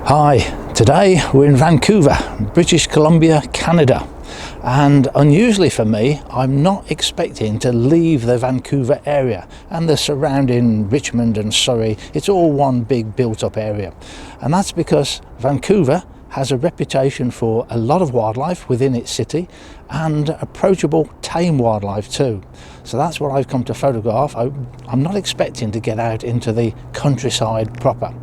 Hi, today we're in Vancouver, British Columbia, Canada, and unusually for me, I'm not expecting to leave the Vancouver area and the surrounding Richmond and Surrey. It's all one big built up area, and that's because Vancouver has a reputation for a lot of wildlife within its city and approachable tame wildlife too. So that's what I've come to photograph. I'm not expecting to get out into the countryside proper.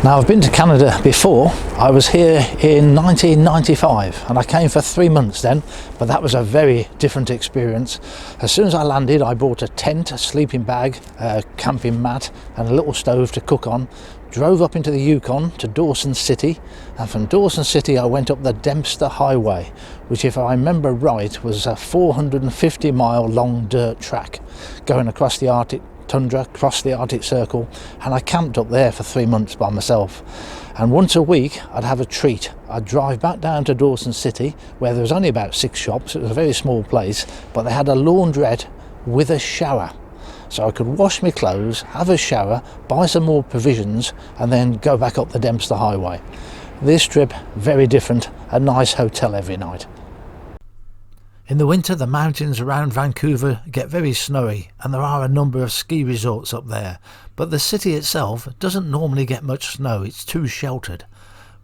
Now, I've been to Canada before. I was here in 1995 and I came for 3 months then, but that was a very different experience. As soon as I landed, I bought a tent, a sleeping bag, a camping mat and a little stove to cook on, drove up into the Yukon to Dawson City, and from Dawson City I went up the Dempster Highway, which, if I remember right, was a 450-mile long dirt track going across the Arctic tundra, across the Arctic Circle, and I camped up there for 3 months by myself. And once a week I'd have a treat. I'd drive back down to Dawson City, where there was only about 6 shops. It was a very small place, but they had a laundrette with a shower, so I could wash my clothes, have a shower, buy some more provisions, and then go back up the Dempster Highway. This trip, very different. A nice hotel every night. In the winter, the mountains around Vancouver get very snowy, and there are a number of ski resorts up there, but the city itself doesn't normally get much snow. It's too sheltered.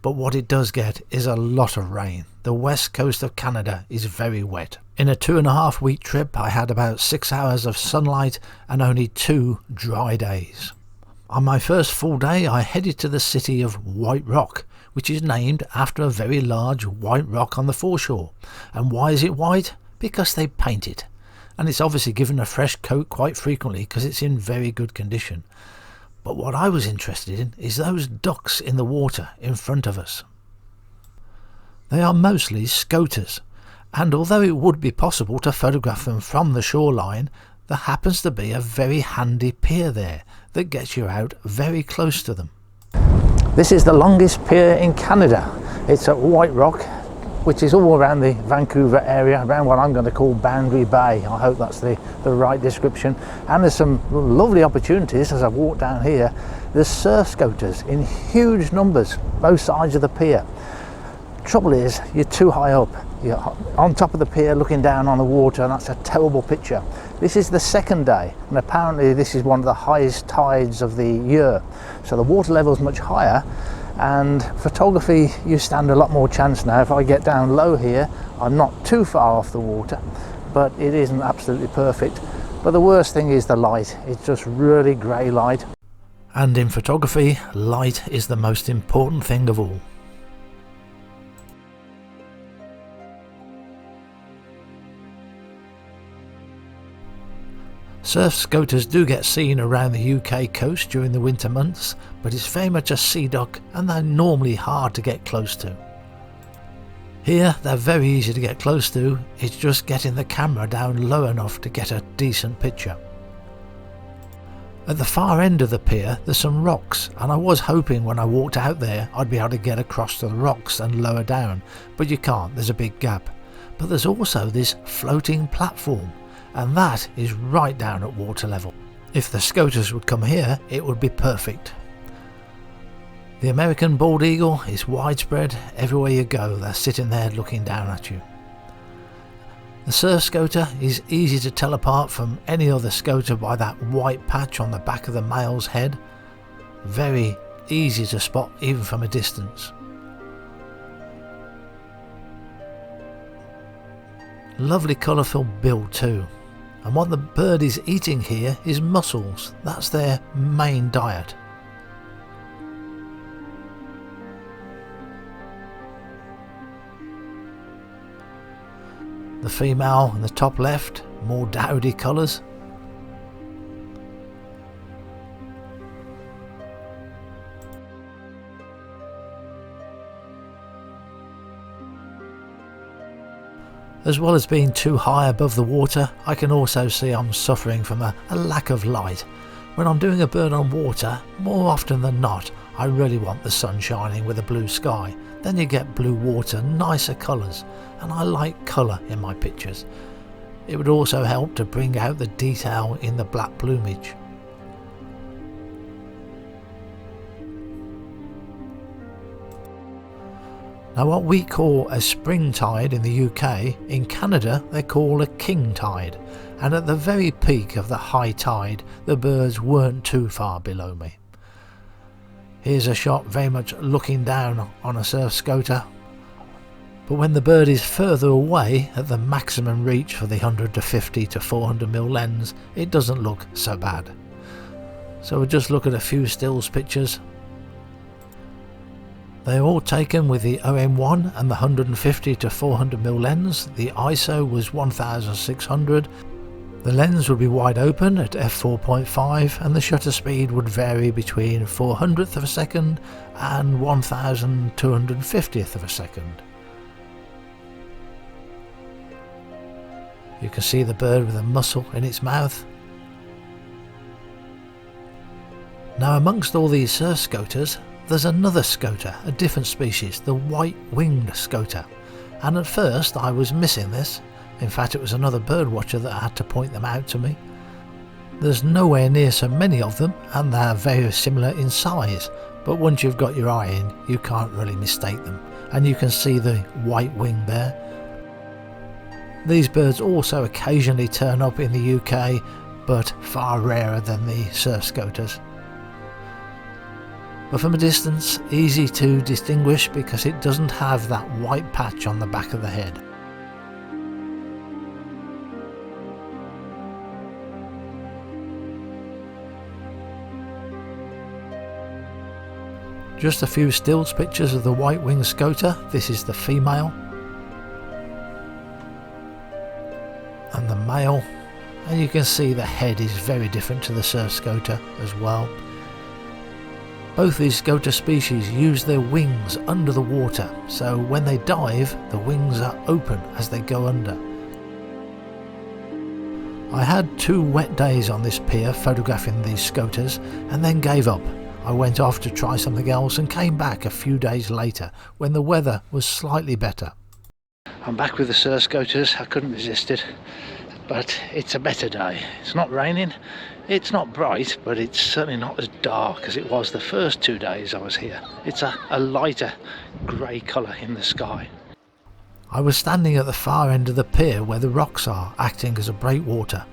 But what it does get is a lot of rain. The west coast of Canada is very wet. In a 2.5 week trip, I had about 6 hours of sunlight and only 2 dry days. On my first full day, I headed to the city of White Rock, which is named after a very large white rock on the foreshore. And why is it white? Because they paint it. And it's obviously given a fresh coat quite frequently because it's in very good condition. But what I was interested in is those ducks in the water in front of us. They are mostly Scoters, and although it would be possible to photograph them from the shoreline, there happens to be a very handy pier there that gets you out very close to them. This is the longest pier in Canada. It's at White Rock, which is all around the Vancouver area, around what I'm going to call Boundary Bay. I hope that's the right description. And there's some lovely opportunities as I walk down here. There's surf scoters in huge numbers, both sides of the pier. Trouble is, you're too high up. You're on top of the pier looking down on the water, and that's a terrible picture. This is the second day, and apparently this is one of the highest tides of the year. So the water level is much higher, and photography, you stand a lot more chance now. If I get down low here, I'm not too far off the water, but it isn't absolutely perfect. But the worst thing is the light. It's just really grey light. And in photography, light is the most important thing of all. Surf scoters do get seen around the UK coast during the winter months, but it's very much a sea duck and they're normally hard to get close to. Here they're very easy to get close to, it's just getting the camera down low enough to get a decent picture. At the far end of the pier there's some rocks, and I was hoping when I walked out there I'd be able to get across to the rocks and lower down, but you can't, there's a big gap. But there's also this floating platform, and that is right down at water level. If the Scoters would come here, it would be perfect. The American bald eagle is widespread. Everywhere you go, they're sitting there looking down at you. The surf scoter is easy to tell apart from any other scoter by that white patch on the back of the male's head. Very easy to spot even from a distance. Lovely colourful bill too. And what the bird is eating here is mussels. That's their main diet. The female in the top left, more dowdy colours. As well as being too high above the water, I can also see I'm suffering from a lack of light. When I'm doing a bird on water, more often than not, I really want the sun shining with a blue sky. Then you get blue water, nicer colours, and I like colour in my pictures. It would also help to bring out the detail in the black plumage. Now what we call a spring tide in the UK, in Canada they call a king tide, and at the very peak of the high tide the birds weren't too far below me. Here's a shot very much looking down on a surf scoter, but when the bird is further away at the maximum reach for the 150 to 400mm lens, it doesn't look so bad. So we'll just look at a few stills pictures. They're all taken with the OM1 and the 150 to 400mm lens. The ISO was 1600. The lens would be wide open at f4.5 and the shutter speed would vary between 400th of a second and 1250th of a second. You can see the bird with a mussel in its mouth. Now amongst all these surf scoters, there's another scoter, a different species, the white-winged scoter, and at first I was missing this. In fact, it was another bird watcher that had to point them out to me. There's nowhere near so many of them, and they're very similar in size, but once you've got your eye in, you can't really mistake them, and you can see the white wing there. These birds also occasionally turn up in the UK, but far rarer than the surf scoters. But from a distance, easy to distinguish because it doesn't have that white patch on the back of the head. Just a few stills pictures of the white-winged scoter. This is the female. And the male. And you can see the head is very different to the surf scoter as well. Both these scoter species use their wings under the water, so when they dive, the wings are open as they go under. I had 2 wet days on this pier photographing these scoters and then gave up. I went off to try something else and came back a few days later when the weather was slightly better. I'm back with the surf scoters. I couldn't resist it, but it's a better day. It's not raining, it's not bright, but it's certainly not as dark as it was the first 2 days I was here. It's a lighter grey colour in the sky. I was standing at the far end of the pier where the rocks are, acting as a breakwater,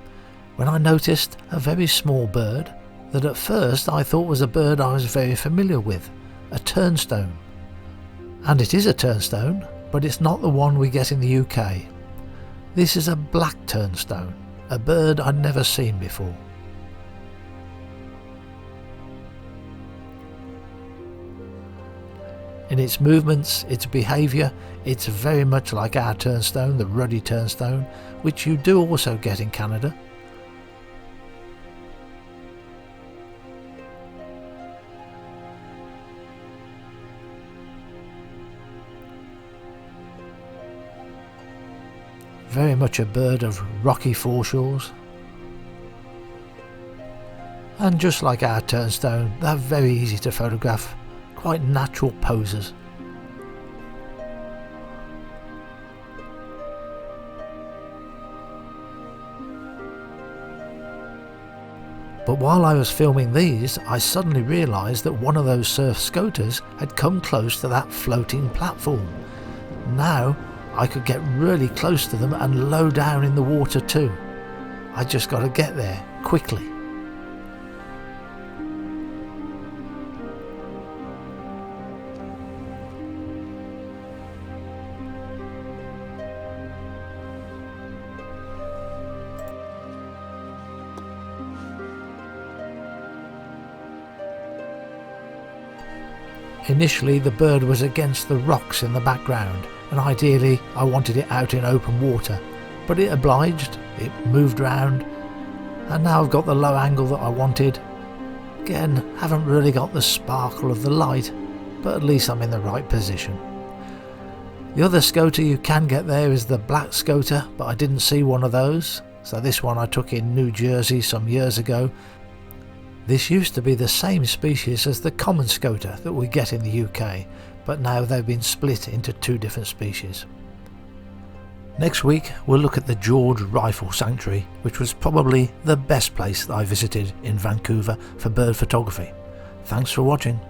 when I noticed a very small bird that at first I thought was a bird I was very familiar with, a turnstone. And it is a turnstone, but it's not the one we get in the UK. This is a black turnstone, a bird I'd never seen before. In its movements, its behaviour, it's very much like our turnstone, the ruddy turnstone, which you do also get in Canada. Very much a bird of rocky foreshores. And just like our turnstone, they're very easy to photograph. Quite natural poses. But while I was filming these, I suddenly realised that one of those surf scoters had come close to that floating platform. Now I could get really close to them and low down in the water too. I just got to get there quickly. Initially the bird was against the rocks in the background, and ideally I wanted it out in open water, but it obliged, it moved round, and now I've got the low angle that I wanted. Again, haven't really got the sparkle of the light, but at least I'm in the right position. The other scoter you can get there is the black scoter, but I didn't see one of those, so this one I took in New Jersey some years ago. This used to be the same species as the common scoter that we get in the UK, but now they've been split into 2 different species. Next week we'll look at the George Rifle Sanctuary, which was probably the best place that I visited in Vancouver for bird photography. Thanks for watching.